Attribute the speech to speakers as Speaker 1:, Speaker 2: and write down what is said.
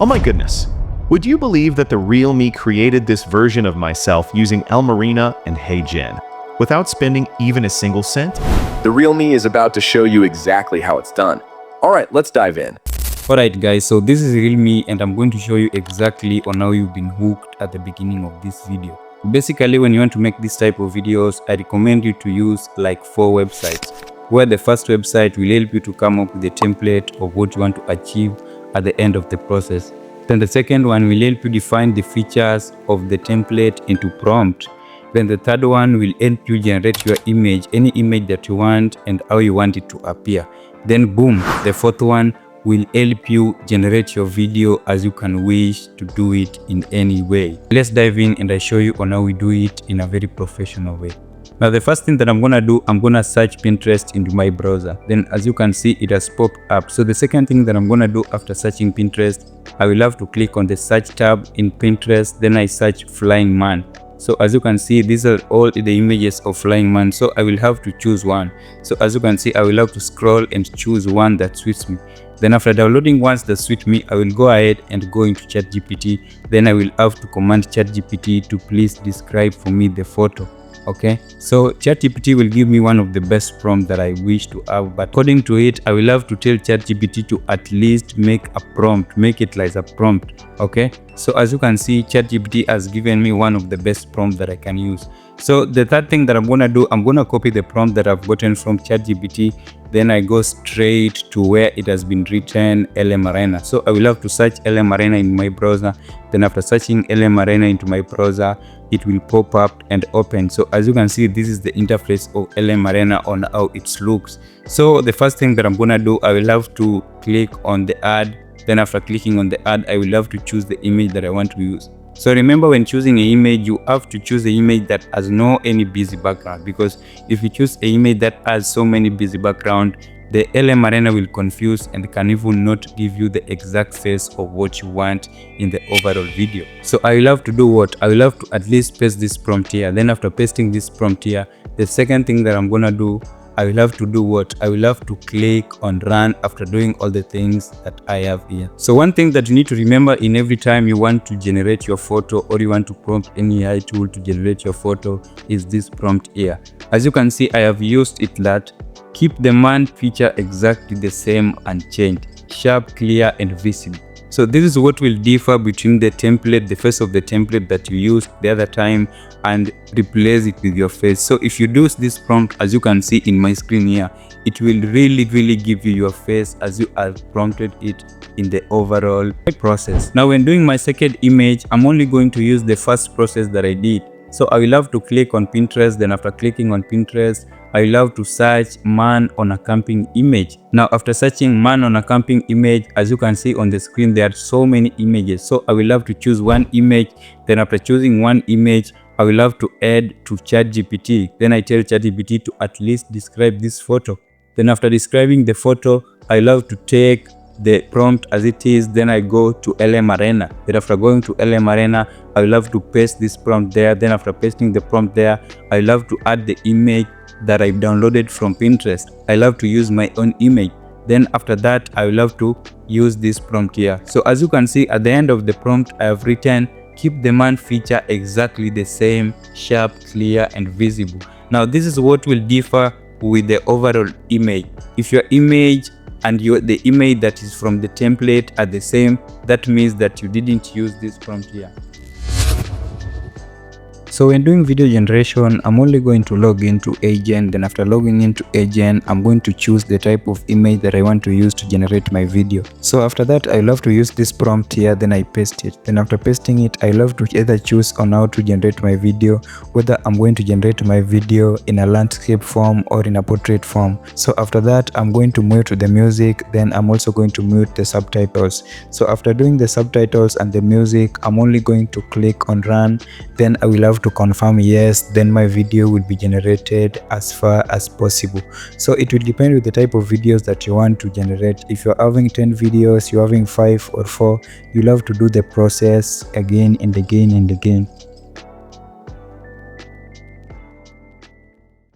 Speaker 1: Oh my goodness. Would you believe that the real me created this version of myself using LM Arena and HeyGen without spending even a single cent?
Speaker 2: The real me is about to show you exactly how it's done. Alright, let's dive in.
Speaker 3: Alright guys, so this is real me and I'm going to show you exactly on how you've been hooked at the beginning of this video. Basically, when you want to make this type of videos, I recommend you to use like 4 websites, where the first website will help you to come up with a template of what you want to achieve at the end of the process. Then the second one will help you define the features of the template into prompt. Then the third one will help you generate your image, any image that you want and how you want it to appear. Then boom, the fourth one will help you generate your video as you can wish to do it in any way. Let's dive in and I show you on how we do it in a very professional way. Now the first thing that I'm gonna do, I'm gonna search Pinterest into my browser. Then as you can see, it has popped up. So the second thing that I'm gonna do after searching Pinterest, I will have to click on the search tab in Pinterest. Then I search flying man. So as you can see, these are all the images of flying man. So I will have to choose one. So as you can see, I will have to scroll and choose one that suits me. Then after downloading ones that suit me, I will go ahead and go into ChatGPT. Then I will have to command ChatGPT to please describe for me the photo. Okay, so ChatGPT will give me one of the best prompts that I wish to have, but according to it, I will have to tell ChatGPT to at least make a prompt, make it like a prompt. Okay, so as you can see, ChatGPT has given me one of the best prompts that I can use. So the third thing that I'm gonna do, I'm gonna copy the prompt that I've gotten from ChatGPT. Then I go straight to where it has been written, LM Arena. So I will have to search LM Arena in my browser. Then after searching LM Arena into my browser, it will pop up and open. So as you can see, this is the interface of LM Arena on how it looks. So the first thing that I'm gonna do, I will have to click on the ad. Then after clicking on the ad, I will have to choose the image that I want to use. So remember, when choosing an image, you have to choose an image that has no any busy background, because if you choose an image that has so many busy background, the LM Arena will confuse and can even not give you the exact face of what you want in the overall video. So I will have to do what? I will have to at least paste this prompt here. Then after pasting this prompt here, the second thing that I'm gonna do, I will have to do what? I will have to click on run after doing all the things that I have here. So one thing that you need to remember in every time you want to generate your photo or you want to prompt any AI tool to generate your photo is this prompt here. As you can see, I have used it that keep the man feature exactly the same and changed, sharp, clear and visible. So this is what will differ between the template, the face of the template that you used the other time, and replace it with your face. So if you do this prompt, as you can see in my screen here, it will really give you your face as you have prompted it in the overall process. Now when doing my second image, I'm only going to use the first process that I did. So I will have to click on Pinterest. Then after clicking on Pinterest, I will have to search man on a camping image. Now after searching man on a camping image, as you can see on the screen, there are so many images. So I will have to choose one image. Then after choosing one image, I will have to add to ChatGPT. Then I tell ChatGPT to at least describe this photo. Then after describing the photo, I will have to take the prompt as it is. Then I go to LM Arena. Then after going to LM Arena, I will have to paste this prompt there. Then after pasting the prompt there, I will have to add the image that I've downloaded from Pinterest. I'll have to use my own image. Then after that, I will have to use this prompt here. So as you can see, at the end of the prompt, I have written keep the man feature exactly the same, sharp, clear and visible. Now this is what will differ with the overall image. If your image and the image that is from the template are the same, that means that you didn't use this prompt here. So when doing video generation, I'm only going to log into HeyGen. Then after logging into HeyGen, I'm going to choose the type of image that I want to use to generate my video. So after that, I love to use this prompt here, then I paste it. Then after pasting it, I love to either choose on how to generate my video, whether I'm going to generate my video in a landscape form or in a portrait form. So after that, I'm going to mute the music. Then I'm also going to mute the subtitles. So after doing the subtitles and the music, I'm only going to click on run. Then I will have to confirm yes, then my video will be generated as far as possible. So it will depend with the type of videos that you want to generate. If you're having 10 videos, you're having 5 or 4, you'll have to do the process again and again and again.